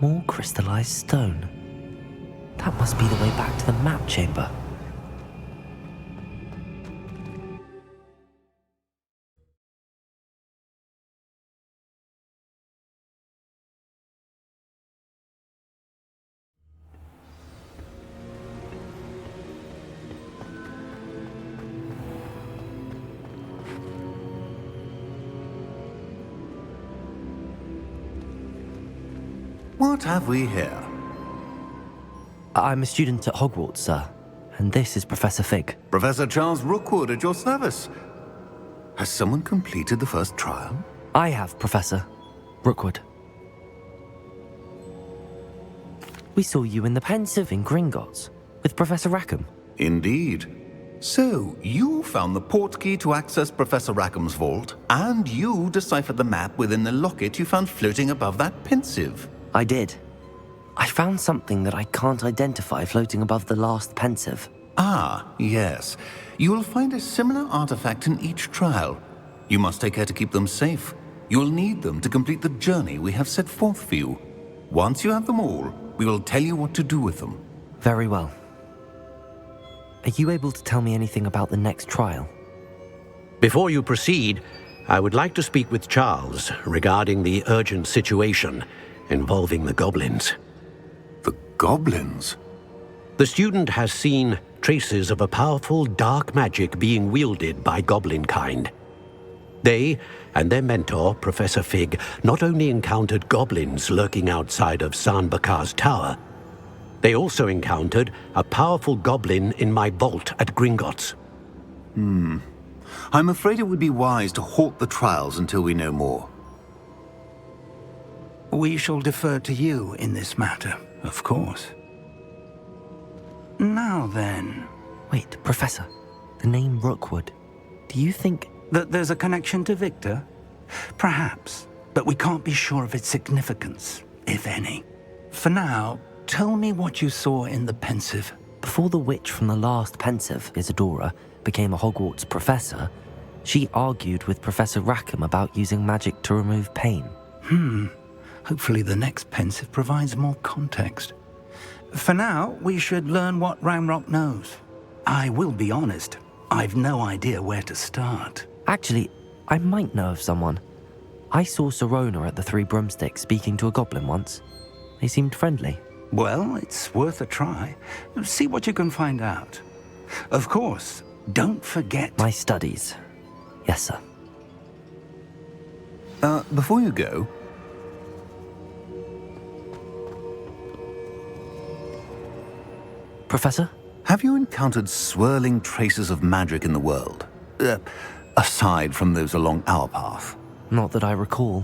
More crystallized stone. That must be the way back to the map chamber. What have we here? I'm a student at Hogwarts, sir, and this is Professor Fig. Professor Charles Rookwood at your service. Has someone completed the first trial? I have, Professor Rookwood. We saw you in the Pensive in Gringotts with Professor Rackham. Indeed. So, you found the portkey to access Professor Rackham's vault, and you deciphered the map within the locket you found floating above that Pensive. I did. I found something that I can't identify floating above the last Pensive. Ah, yes. You will find a similar artifact in each trial. You must take care to keep them safe. You will need them to complete the journey we have set forth for you. Once you have them all, we will tell you what to do with them. Very well. Are you able to tell me anything about the next trial? Before you proceed, I would like to speak with Charles regarding the urgent situation involving the goblins. The goblins? The student has seen traces of a powerful dark magic being wielded by goblin kind. They and their mentor, Professor Fig, not only encountered goblins lurking outside of Sanbakar's tower, they also encountered a powerful goblin in my vault at Gringotts. I'm afraid it would be wise to halt the trials until we know more. We shall defer to you in this matter, of course. Now then... Wait, Professor. The name Rookwood. Do you think... that there's a connection to Victor? Perhaps, but we can't be sure of its significance, if any. For now, tell me what you saw in the Pensive. Before the witch from the last Pensive, Isadora, became a Hogwarts professor, she argued with Professor Rackham about using magic to remove pain. Hopefully the next Pensive provides more context. For now, we should learn what Ramrock knows. I will be honest, I've no idea where to start. Actually, I might know of someone. I saw Sirona at the Three Broomsticks speaking to a goblin once. They seemed friendly. Well, it's worth a try. See what you can find out. Of course, don't forget... My studies. Yes, sir. Before you go... Professor? Have you encountered swirling traces of magic in the world? Aside from those along our path? Not that I recall.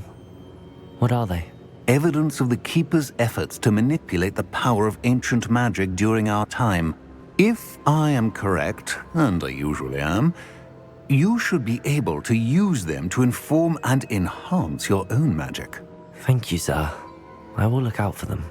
What are they? Evidence of the Keeper's efforts to manipulate the power of ancient magic during our time. If I am correct, and I usually am, you should be able to use them to inform and enhance your own magic. Thank you, sir. I will look out for them.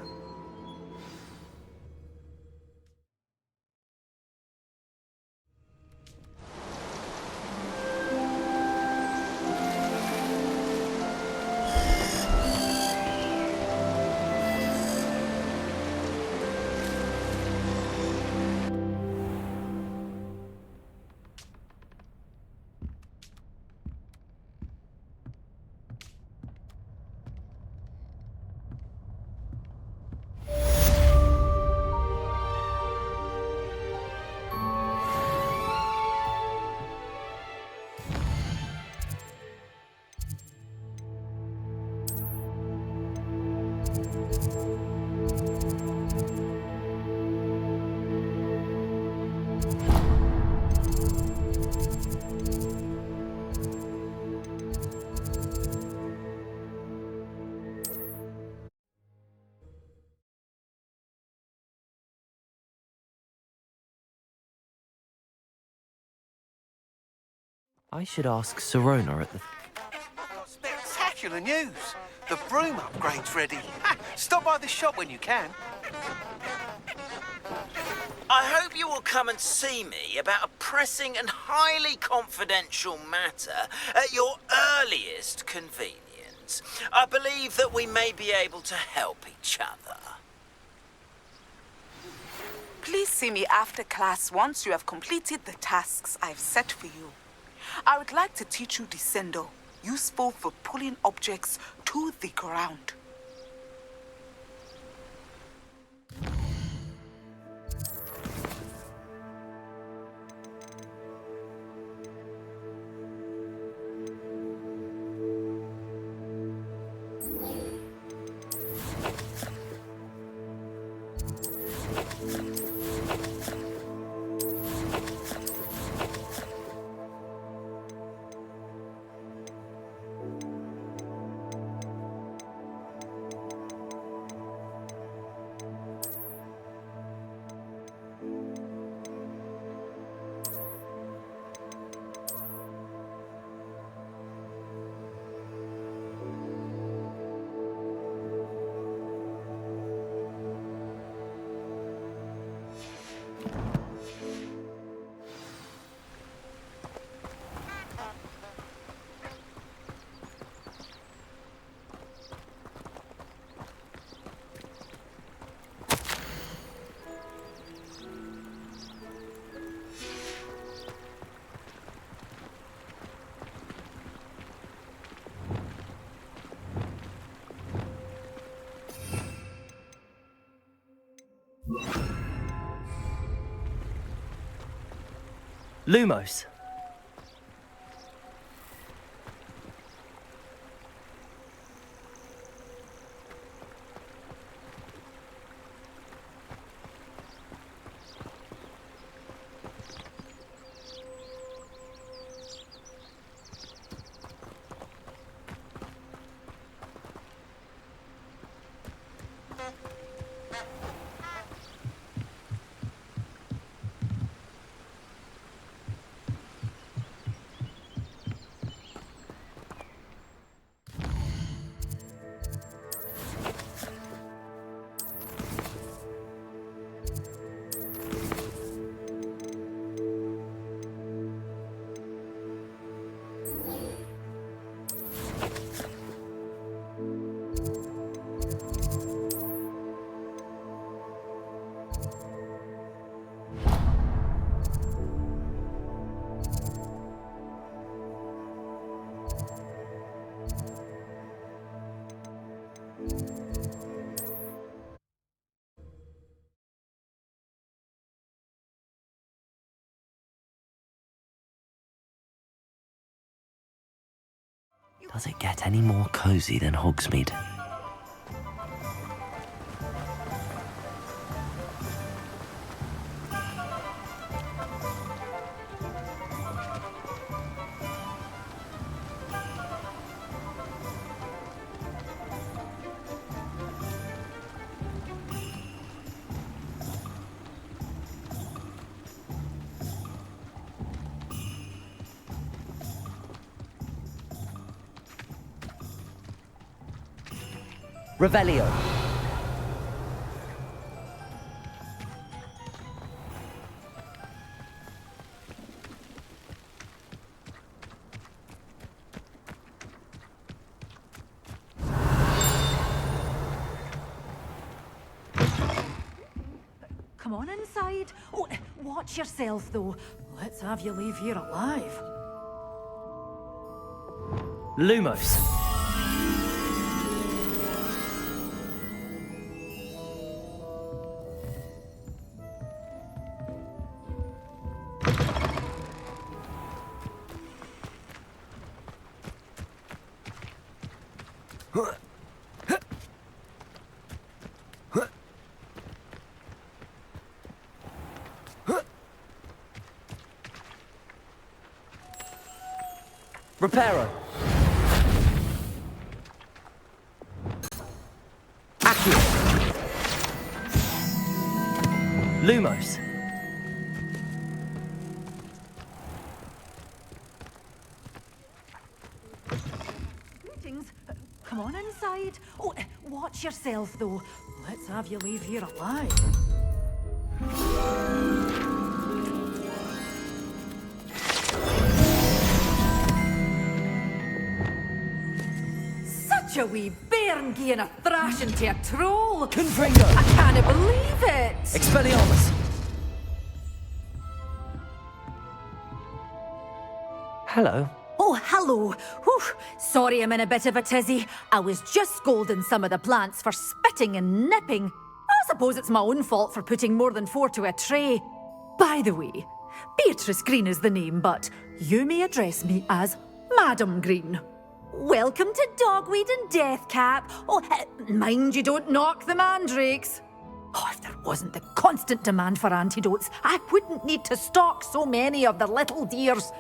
I should ask Sirona at the... Spectacular news! The broom upgrade's ready. Stop by the shop when you can. I hope you will come and see me about a pressing and highly confidential matter at your earliest convenience. friends. I believe that we may be able to help each other. Please see me after class once you have completed the tasks I've set for you. I would like to teach you descendo, useful for pulling objects to the ground. Lumos. Does it get any more cozy than Hogsmeade? Revelio. Come on inside. Oh, watch yourself, though. Let's have you leave here alive. Lumos. Reparo. Accio. Lumos. Greetings. Come on inside. Oh, watch yourself, though. Let's have you leave here alive. Such a wee bairn gieing a thrashing to a troll. Confringo! I can't believe it. Expelliarmus! Hello. Oh, hello. Whew. Sorry I'm in a bit of a tizzy. I was just scolding some of the plants for spitting and nipping. I suppose it's my own fault for putting more than 4 to a tray. By the way, Beatrice Green is the name, but you may address me as Madam Green. Welcome to Dogweed and Deathcap. Oh, mind you don't knock the mandrakes. Oh, if there wasn't the constant demand for antidotes, I wouldn't need to stock so many of the little dears.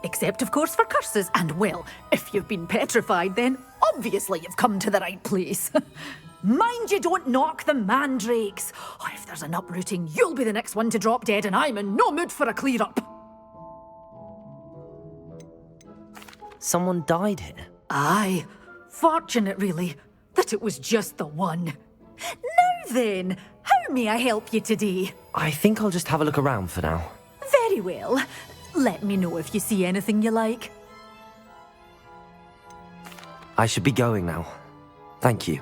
Except, of course, for curses. And, well, if you've been petrified, then obviously you've come to the right place. Mind you don't knock the mandrakes. Oh, if there's an uprooting, you'll be the next one to drop dead, and I'm in no mood for a clear-up. Someone died here. Aye. Fortunate, really, that it was just the one. Now then, how may I help you today? I think I'll just have a look around for now. Very well. Let me know if you see anything you like. I should be going now. Thank you.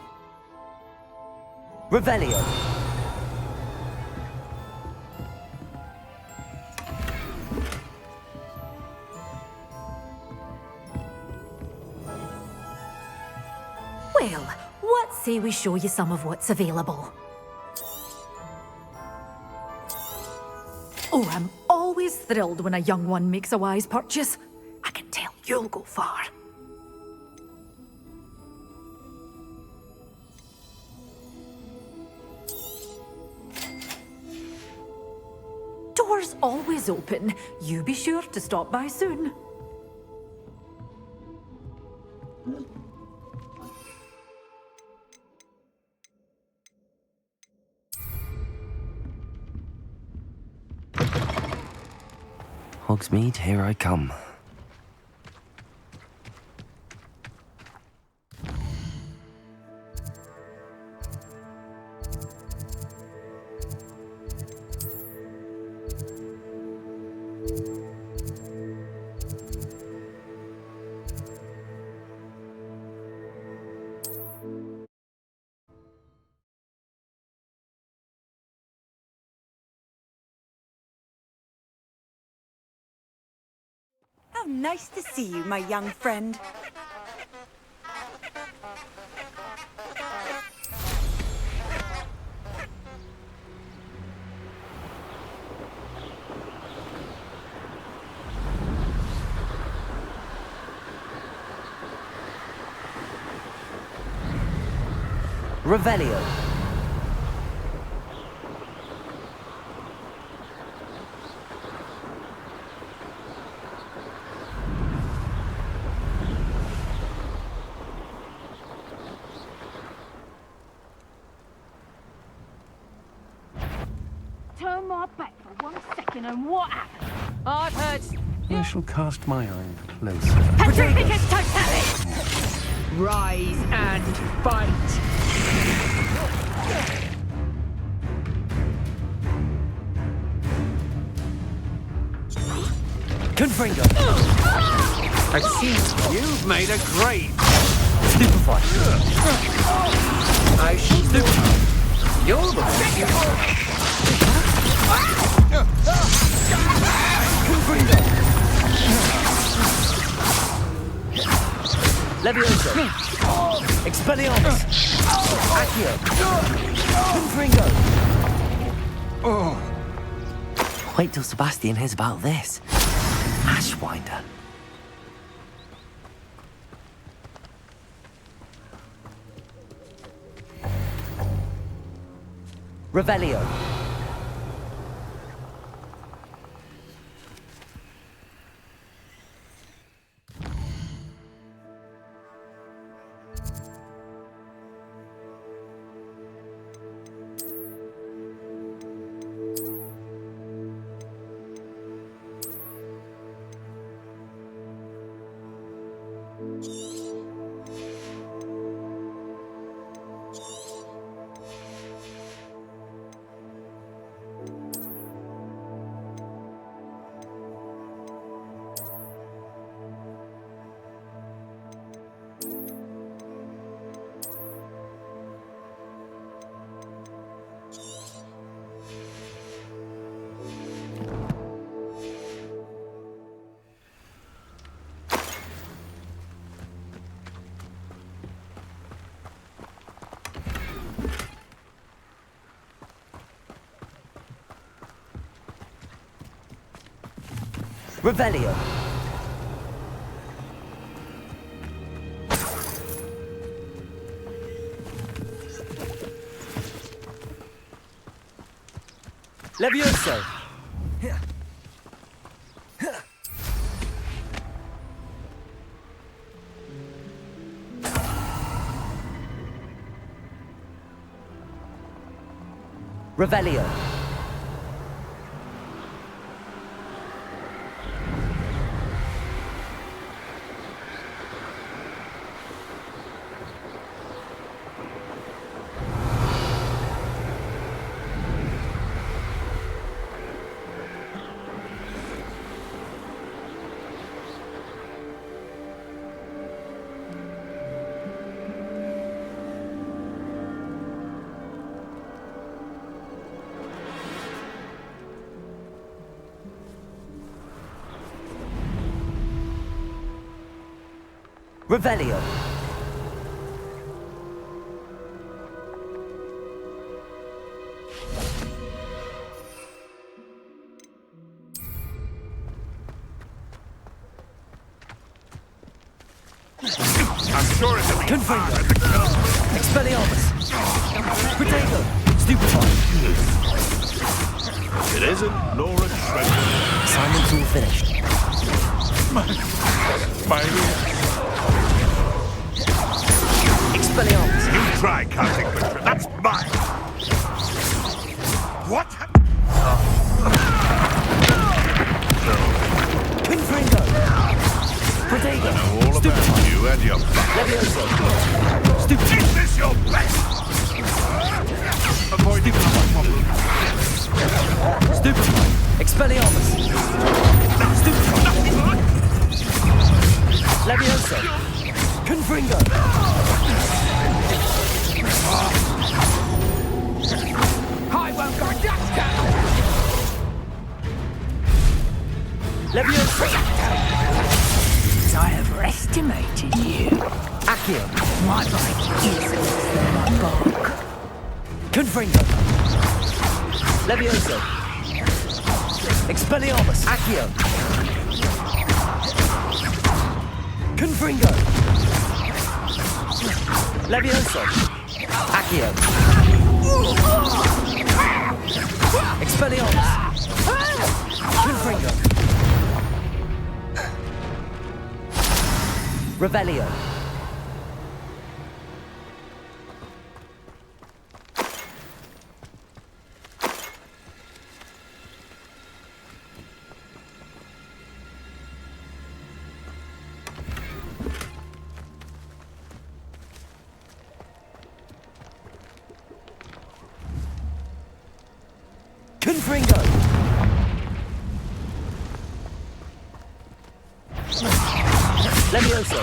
Revelio! Well, what say we show you some of what's available? Oh, I'm always thrilled when a young one makes a wise purchase. I can tell you'll go far. Doors always open. You be sure to stop by soon. Hogsmeade, here I come. How nice to see you, my young friend. Revelio! Turn my back for 1 second and what happened? I've heard... I shall cast my eye closer. Patricia's totality! Rise and fight! Confringo! I see you've made a great. Stupefy! I shall stupefy. You're the one. Confringo! Levioso! Expelliarmus! Accio! Confringo! Wait till Sebastian hears about this. Ashwinder. Revelio. Revelio. Levioso. Revelio. Revelio. I'm sure it'll be Confringo. Expelliarmus. Protego. Stupefy. It isn't Laura Shredder. Assignment's all finished. My Expelliarmus. You try casting Patricia. That's mine. What? Confringo. Protego. I know all about you and your back. Levioso. Is this your best? Avoid it. Stupefy. Expelliarmus. Stupefy. Levioso. Confringo. I won't go that Levioso. I overestimated you. Accio. My bike isn't my bulk. Confringo. Levioso. Expelliarmus. Accio. Confringo. Levioso. Accio. Expelliarmus. Confringo. Revelio. Confringo. Levioso.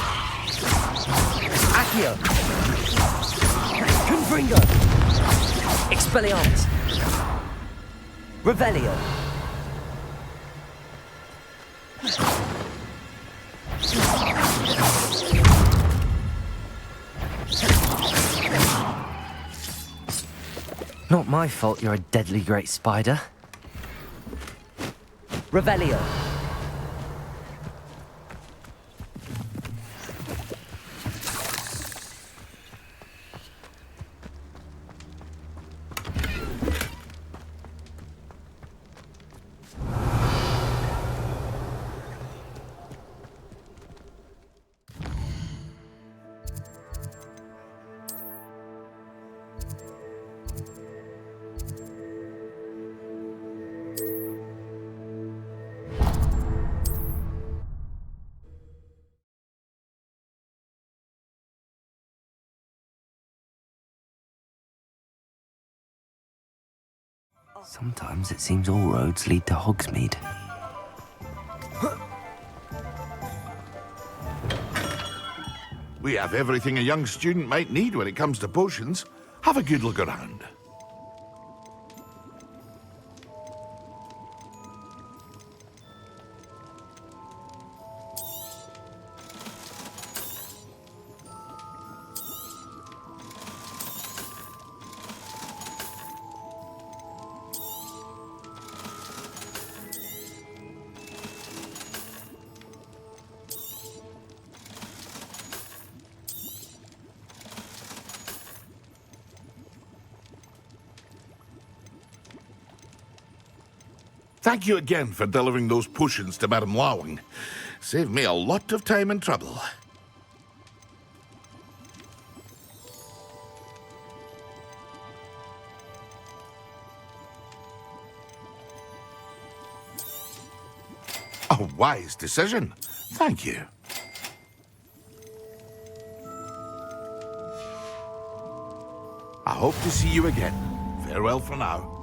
Accio. Confringo. Expelliarmus. Revelio. Not my fault you're a deadly great spider. Revelio. Sometimes it seems all roads lead to Hogsmeade. We have everything a young student might need when it comes to potions. Have a good look around. Thank you again for delivering those potions to Madame Lawing. Saved me a lot of time and trouble. A wise decision. Thank you. I hope to see you again. Farewell for now.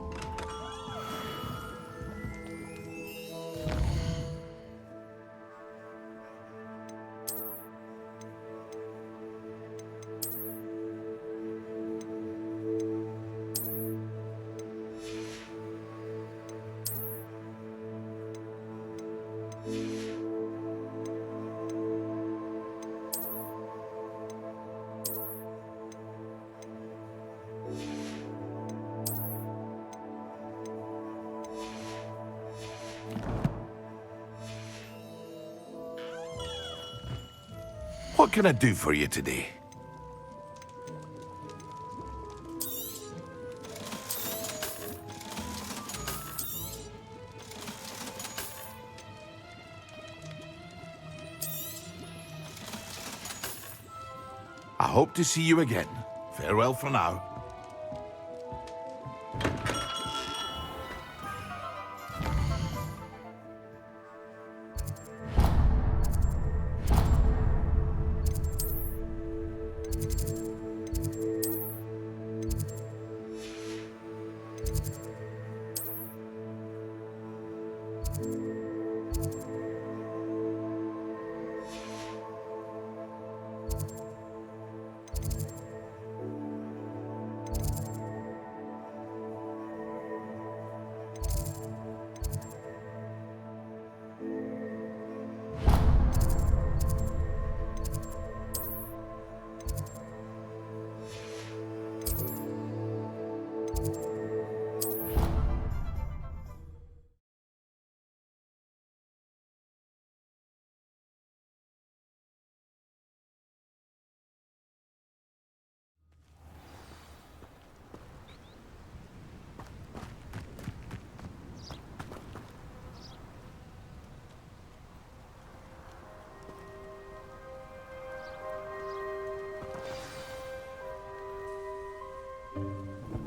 What can I do for you today? I hope to see you again. Farewell for now.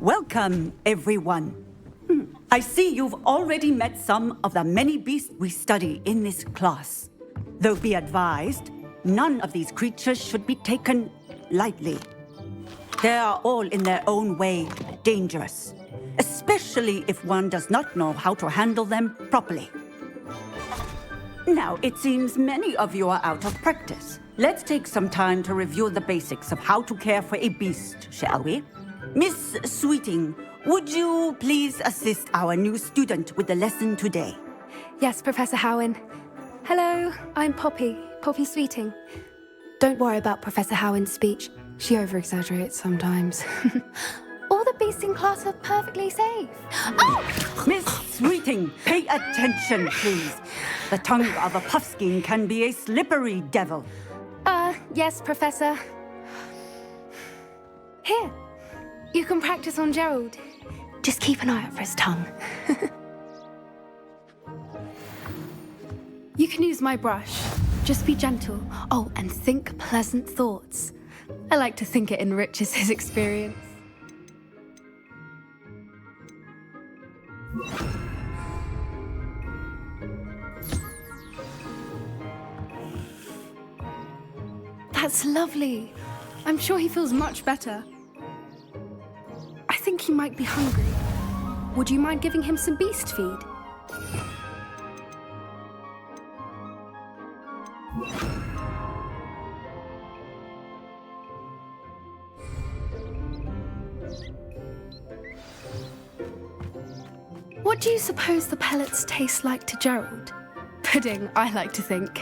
Welcome, everyone. I see you've already met some of the many beasts we study in this class. Though be advised, none of these creatures should be taken lightly. They are all in their own way dangerous, especially if one does not know how to handle them properly. Now, it seems many of you are out of practice. Let's take some time to review the basics of how to care for a beast, shall we? Miss Sweeting, would you please assist our new student with the lesson today? Yes, Professor Howen. Hello, I'm Poppy Sweeting. Don't worry about Professor Howen's speech. She over-exaggerates sometimes. All the beasts in class are perfectly safe. Oh! Miss Sweeting, pay attention, please. The tongue of a puffskein can be a slippery devil. Yes, Professor. Here. You can practice on Gerald. Just keep an eye out for his tongue. You can use my brush. Just be gentle. Oh, and think pleasant thoughts. I like to think it enriches his experience. That's lovely. I'm sure he feels much better. I think he might be hungry. Would you mind giving him some beast feed? What do you suppose the pellets taste like to Gerald? Pudding, I like to think.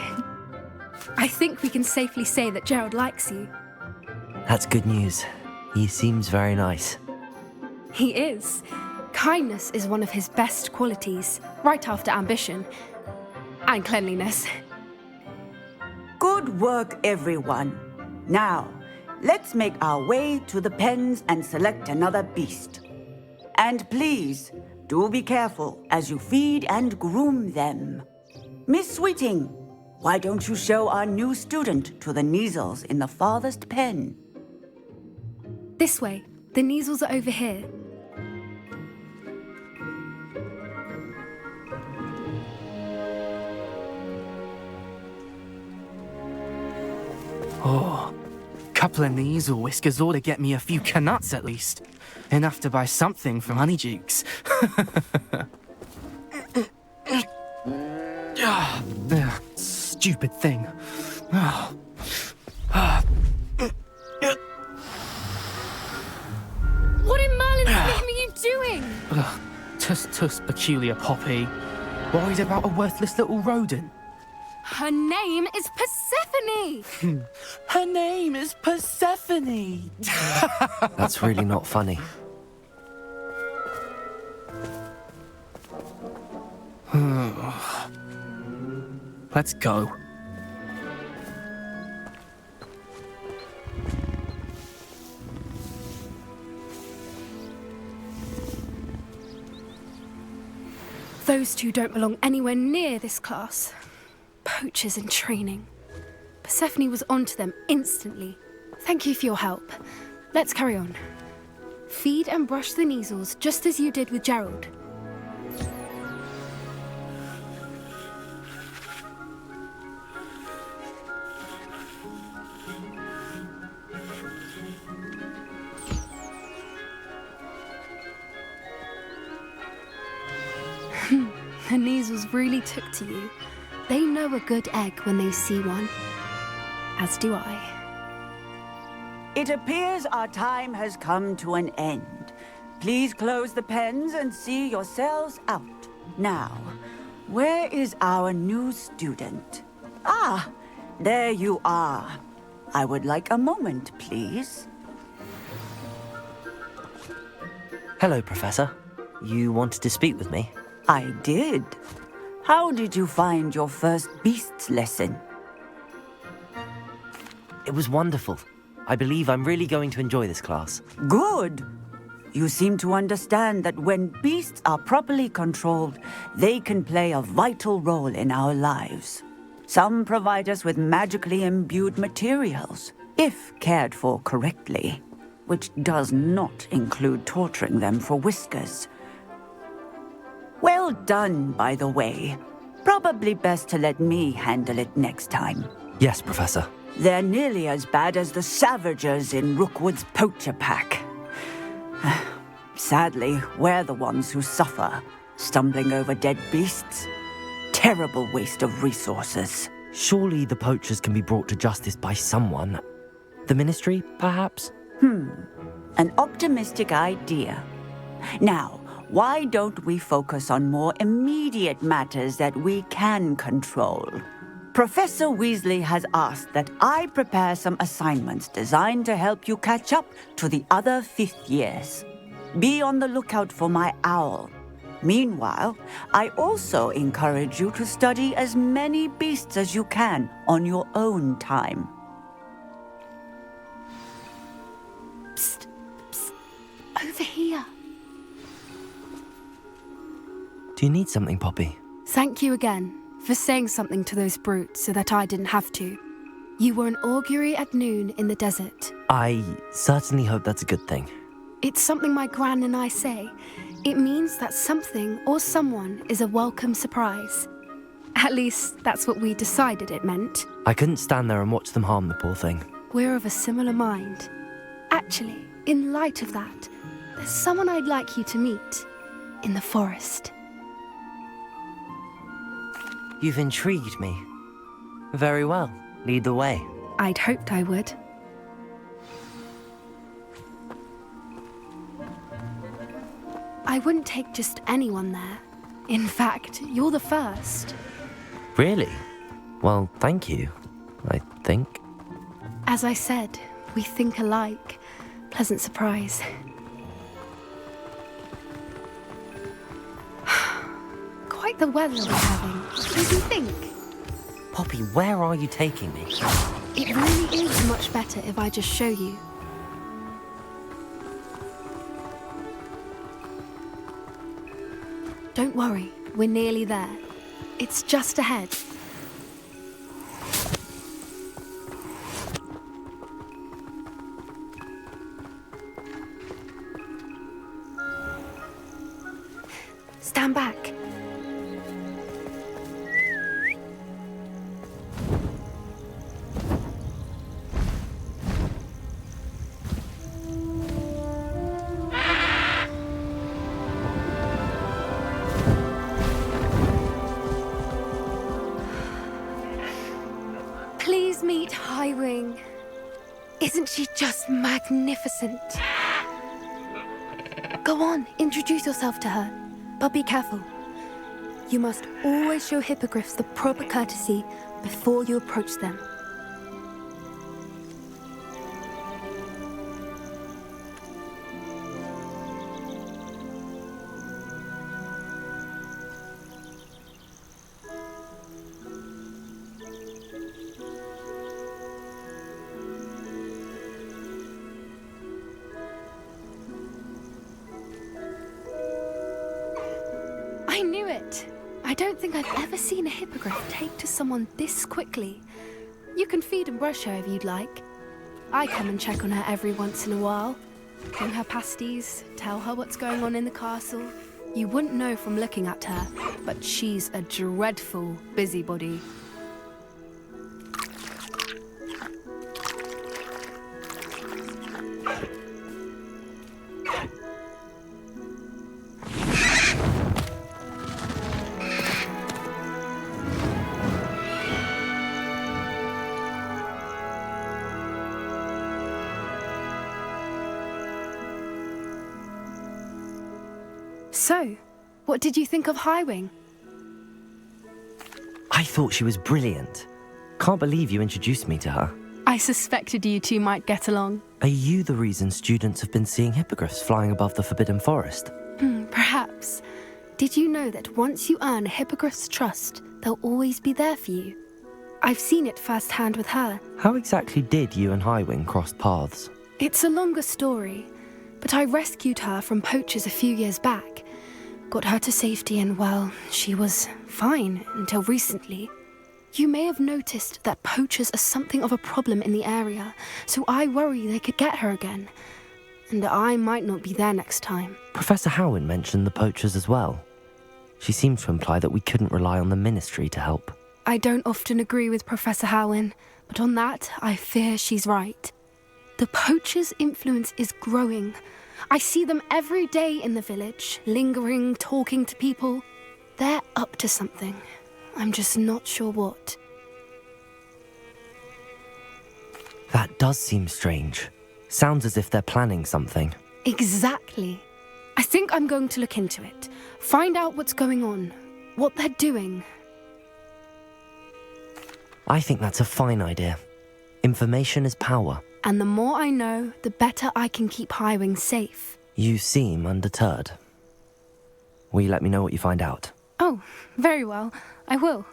I think we can safely say that Gerald likes you. That's good news. He seems very nice. He is. Kindness is one of his best qualities, right after ambition. And cleanliness. Good work, everyone. Now, let's make our way to the pens and select another beast. And please, do be careful as you feed and groom them. Miss Sweeting, why don't you show our new student to the Neasels in the farthest pen? This way. The Neasels are over here. Oh, couple of Neasel whiskers ought to get me a few canuts at least. Enough to buy something from Honeydukes. Stupid thing. What in Merlin's name are you doing? Tuss, peculiar Poppy. Worried about a worthless little rodent. Her name is Persephone! Her name is Persephone! That's really not funny. Let's go. Those two don't belong anywhere near this class. Poachers in training. Persephone was onto them instantly. Thank you for your help. Let's carry on. Feed and brush the Neasels just as you did with Gerald. The Neasels really took to you. They know a good egg when they see one. As do I. It appears our time has come to an end. Please close the pens and see yourselves out. Now, where is our new student? Ah, there you are. I would like a moment, please. Hello, Professor. You wanted to speak with me? I did. How did you find your first beasts lesson? It was wonderful. I believe I'm really going to enjoy this class. Good. You seem to understand that when beasts are properly controlled, they can play a vital role in our lives. Some provide us with magically imbued materials, if cared for correctly, which does not include torturing them for whiskers. Well done, by the way. Probably best to let me handle it next time. Yes, Professor. They're nearly as bad as the Savagers in Rookwood's poacher pack. Sadly, we're the ones who suffer, stumbling over dead beasts. Terrible waste of resources. Surely the poachers can be brought to justice by someone. The Ministry, perhaps? An optimistic idea. Now, why don't we focus on more immediate matters that we can control? Professor Weasley has asked that I prepare some assignments designed to help you catch up to the other fifth years. Be on the lookout for my owl. Meanwhile, I also encourage you to study as many beasts as you can on your own time. Psst, psst. Over here. Do you need something, Poppy? Thank you again for saying something to those brutes so that I didn't have to. You were an augury at noon in the desert. I certainly hope that's a good thing. It's something my gran and I say. It means that something or someone is a welcome surprise. At least, that's what we decided it meant. I couldn't stand there and watch them harm the poor thing. We're of a similar mind. Actually, in light of that, there's someone I'd like you to meet in the forest. You've intrigued me. Very well. Lead the way. I'd hoped I would. I wouldn't take just anyone there. In fact, you're the first. Really? Well, thank you, I think. As I said, we think alike. Pleasant surprise. Quite the weather we're having. What do you think? Poppy, where are you taking me? It really is much better if I just show you. Don't worry, we're nearly there. It's just ahead. Stand back. Please meet Highwing. Isn't she just magnificent? Go on, introduce yourself to her. But be careful. You must always show hippogriffs the proper courtesy before you approach them. I knew it. I don't think I've ever seen a hippogriff take to someone this quickly. You can feed and brush her if you'd like. I come and check on her every once in a while. Bring her pasties, tell her what's going on in the castle. You wouldn't know from looking at her, but she's a dreadful busybody. So, what did you think of Highwing? I thought she was brilliant. Can't believe you introduced me to her. I suspected you two might get along. Are you the reason students have been seeing hippogriffs flying above the Forbidden Forest? Perhaps. Did you know that once you earn a hippogriff's trust, they'll always be there for you? I've seen it firsthand with her. How exactly did you and Highwing cross paths? It's a longer story, but I rescued her from poachers a few years back. Got her to safety and, well, she was fine until recently. You may have noticed that poachers are something of a problem in the area, so I worry they could get her again. And I might not be there next time. Professor Howin mentioned the poachers as well. She seemed to imply that we couldn't rely on the ministry to help. I don't often agree with Professor Howin, but on that, I fear she's right. The poachers' influence is growing. I see them every day in the village, lingering, talking to people. They're up to something. I'm just not sure what. That does seem strange. Sounds as if they're planning something. Exactly. I think I'm going to look into it. Find out what's going on, what they're doing. I think that's a fine idea. Information is power. And the more I know, the better I can keep Highwing safe. You seem undeterred. Will you let me know what you find out? Oh, very well. I will.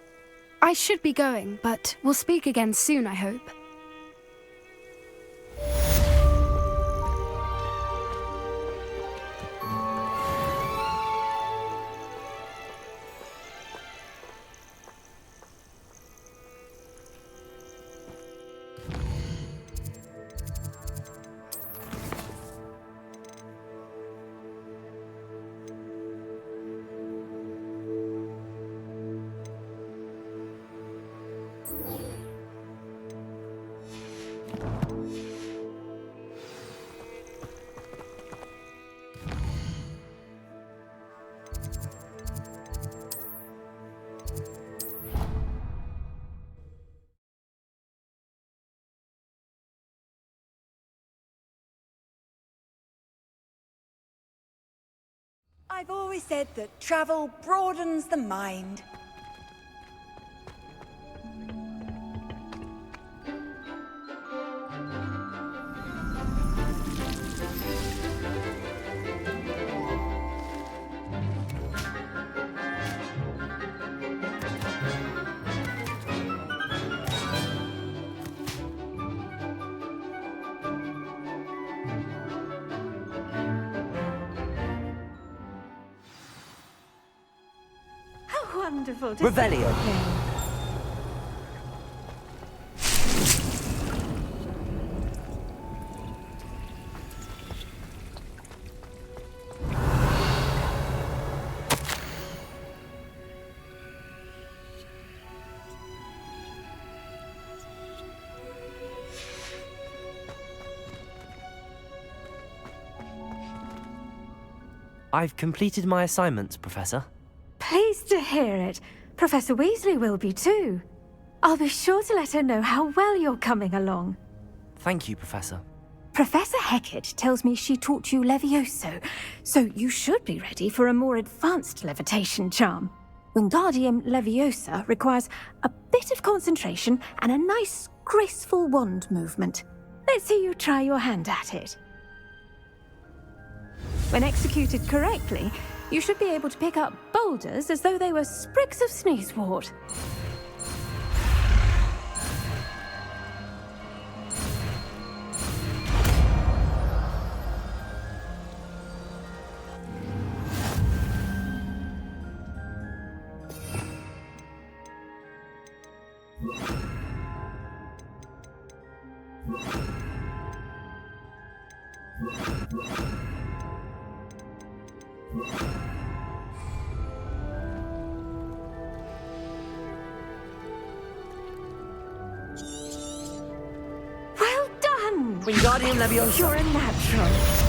I should be going, but we'll speak again soon, I hope. I've always said that travel broadens the mind. wonderful to Revelio. see you. I've completed my assignments, Professor. Pleased to hear it. Professor Weasley will be too. I'll be sure to let her know how well you're coming along. Thank you, Professor. Professor Hecat tells me she taught you Levioso, so you should be ready for a more advanced levitation charm. Wingardium Leviosa requires a bit of concentration and a nice, graceful wand movement. Let's see you try your hand at it. When executed correctly, you should be able to pick up boulders as though they were sprigs of sneezewort. Well done! Wingardium Leviosa. You're a natural.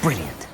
Brilliant.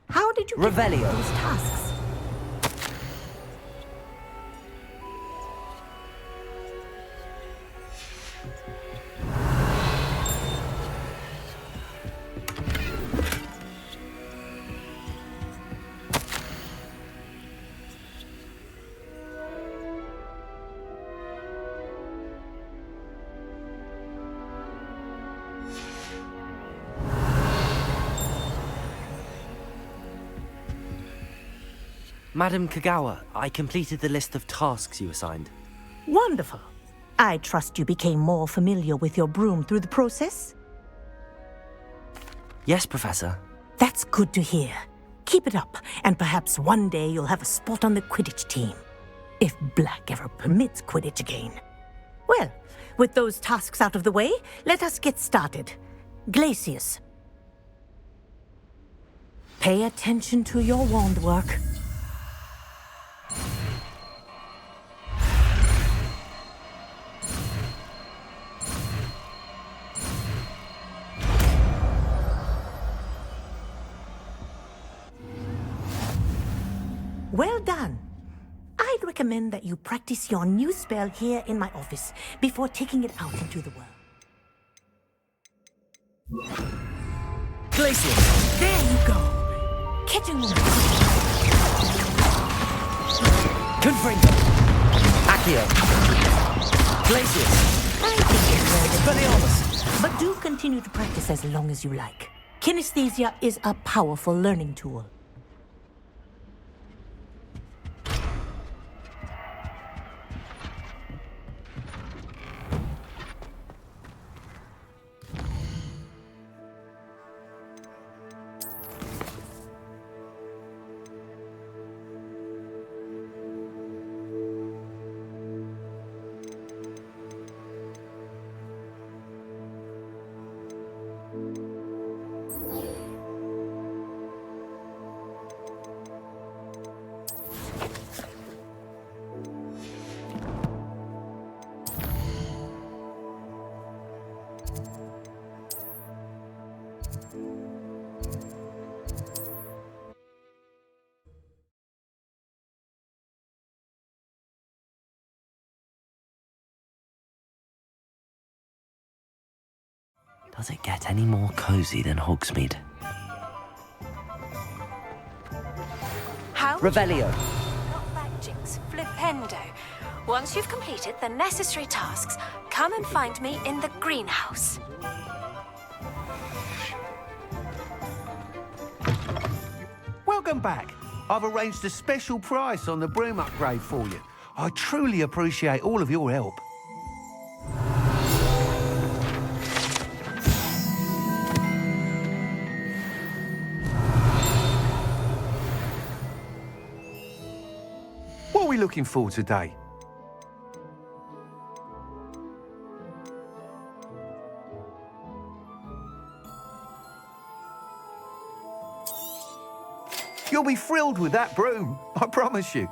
How did you Revelio. get those tasks? Madam Kagawa, I completed the list of tasks you assigned. Wonderful. I trust you became more familiar with your broom through the process? Yes, Professor. That's good to hear. Keep it up, and perhaps one day you'll have a spot on the Quidditch team. If Black ever permits Quidditch again. Well, with those tasks out of the way, let us get started. Glacius. Pay attention to your wand work. Well done. I'd recommend that you practice your new spell here in my office before taking it out into the world. Glacius! There you go. Catching one. Confringo! Accio! Glacius! I think it's very Expelliarmus! But do continue to practice as long as you like. Kinesthesia is a powerful learning tool. Does it get any more cozy than Hogsmeade? How Revelio. Not magics, flipendo. Once you've completed the necessary tasks, come and find me in the greenhouse. Welcome back. I've arranged a special price on the broom upgrade for you. I truly appreciate all of your help. What are we looking for today? You'll be thrilled with that broom, I promise you.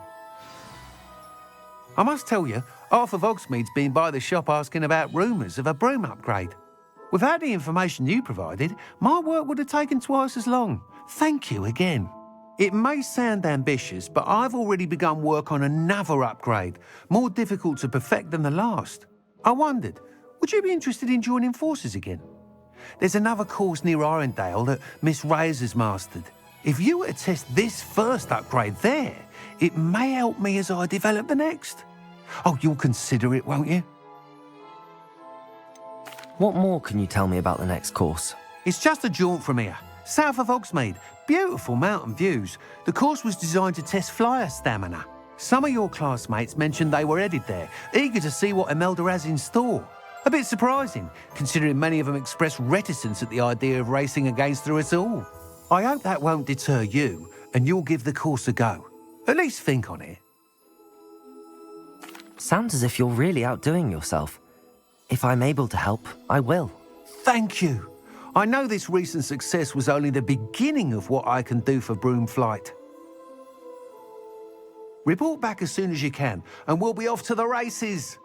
I must tell you, half of Hogsmeade's been by the shop asking about rumours of a broom upgrade. Without the information you provided, my work would have taken twice as long. Thank you again. It may sound ambitious, but I've already begun work on another upgrade, more difficult to perfect than the last. I wondered, would you be interested in joining forces again? There's another course near Arendale that Miss Reyes has mastered. If you were to test this first upgrade there, it may help me as I develop the next. Oh, you'll consider it, won't you? What more can you tell me about the next course? It's just a jaunt from here, south of Hogsmeade. Beautiful mountain views. The course was designed to test flyer stamina. Some of your classmates mentioned they were headed there, eager to see what Imelda has in store. A bit surprising, considering many of them expressed reticence at the idea of racing against her at all. I hope that won't deter you, and you'll give the course a go. At least think on it. Sounds as if you're really outdoing yourself. If I'm able to help, I will. Thank you. I know this recent success was only the beginning of what I can do for Broomflight. Report back as soon as you can, and we'll be off to the races.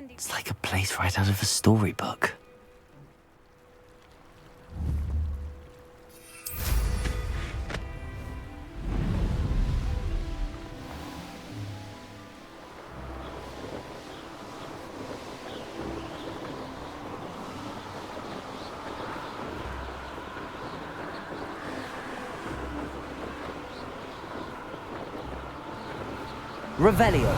It's like a place right out of a storybook. Revelio.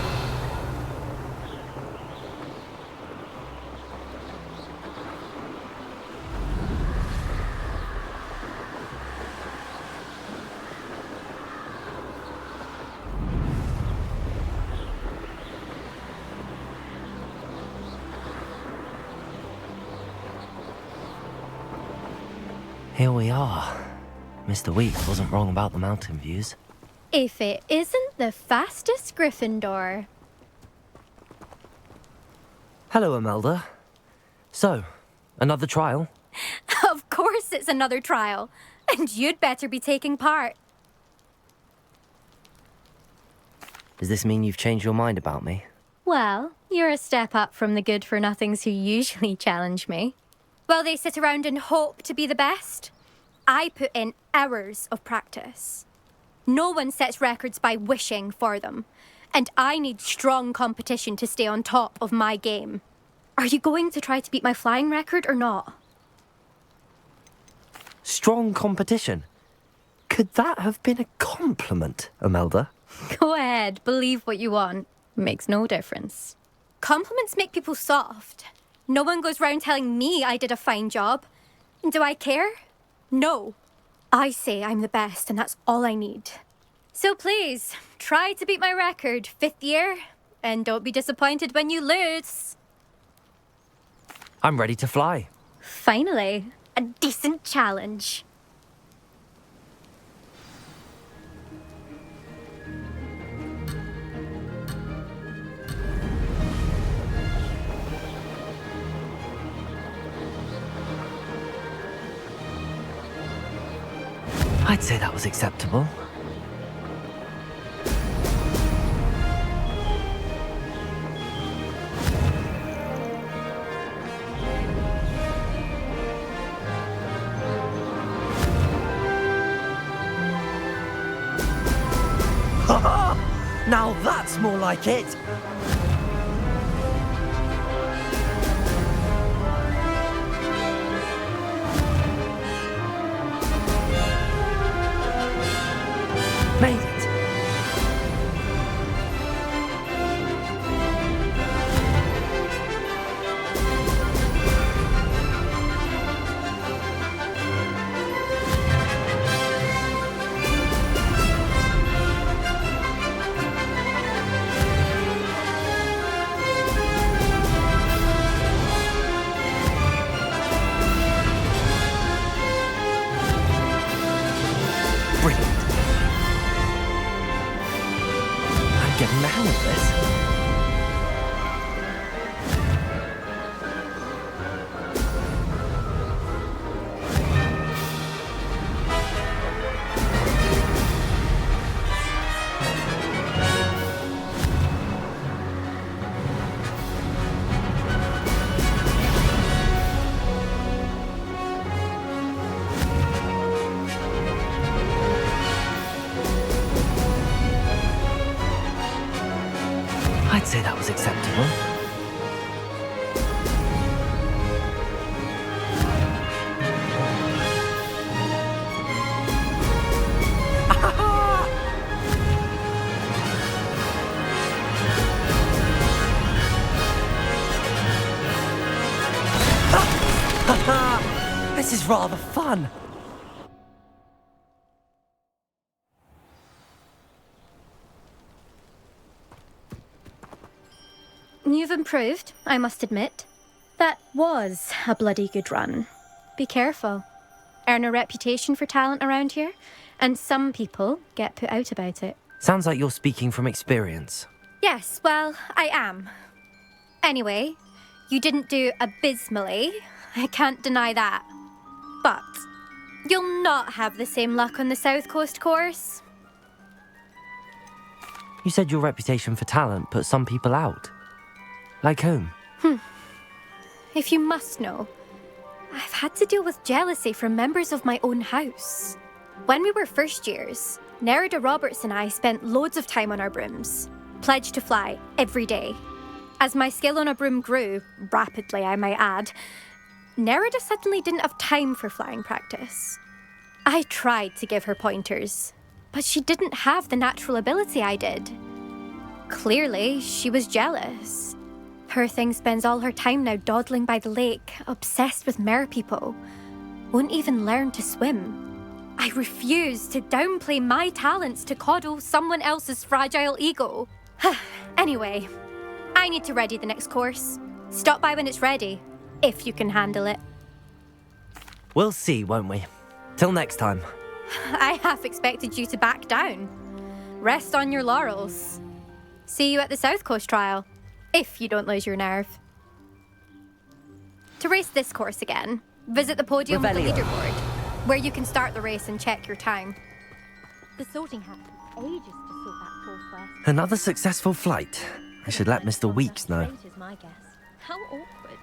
Here we are. Mr. Weeks wasn't wrong about the mountain views. If it isn't the fastest Gryffindor. Hello, Imelda. So, another trial? Of course it's another trial. And you'd better be taking part. Does this mean you've changed your mind about me? Well, you're a step up from the good-for-nothings who usually challenge me. While they sit around and hope to be the best, I put in hours of practice. No one sets records by wishing for them, and I need strong competition to stay on top of my game. Are you going to try to beat my flying record or not? Strong competition? Could that have been a compliment, Imelda? Go ahead, believe what you want. Makes no difference. Compliments make people soft. No one goes round telling me I did a fine job. And do I care? No. I say I'm the best, and that's all I need. So please, try to beat my record, 5th year, and don't be disappointed when you lose. I'm ready to fly. Finally, a decent challenge. I'd say that was acceptable. Now that's more like it! Made it! This is rather fun. You've improved, I must admit. That was a bloody good run. Be careful. Earn a reputation for talent around here, and some people get put out about it. Sounds like you're speaking from experience. Yes, well, I am. Anyway, you didn't do abysmally. I can't deny that. But you'll not have the same luck on the South Coast course. You said your reputation for talent put some people out. Like whom? If you must know, I've had to deal with jealousy from members of my own house. When we were first years, Nerida Roberts and I spent loads of time on our brooms, pledged to fly every day. As my skill on a broom grew, rapidly I might add, Nerida suddenly didn't have time for flying practice. I tried to give her pointers, but she didn't have the natural ability I did. Clearly, she was jealous. Poor thing spends all her time now dawdling by the lake, obsessed with merpeople. Won't even learn to swim. I refuse to downplay my talents to coddle someone else's fragile ego. Anyway, I need to ready the next course. Stop by when it's ready, if you can handle it. We'll see, won't we? Till next time. I half expected you to back down. Rest on your laurels. See you at the South Coast trial, if you don't lose your nerve. To race this course again, visit the podium with the leaderboard, where you can start the race and check your time. The sorting hat took ages to sort that fourth west. Another successful flight. I should let Mr. Weeks know. Is my guess. How awkward.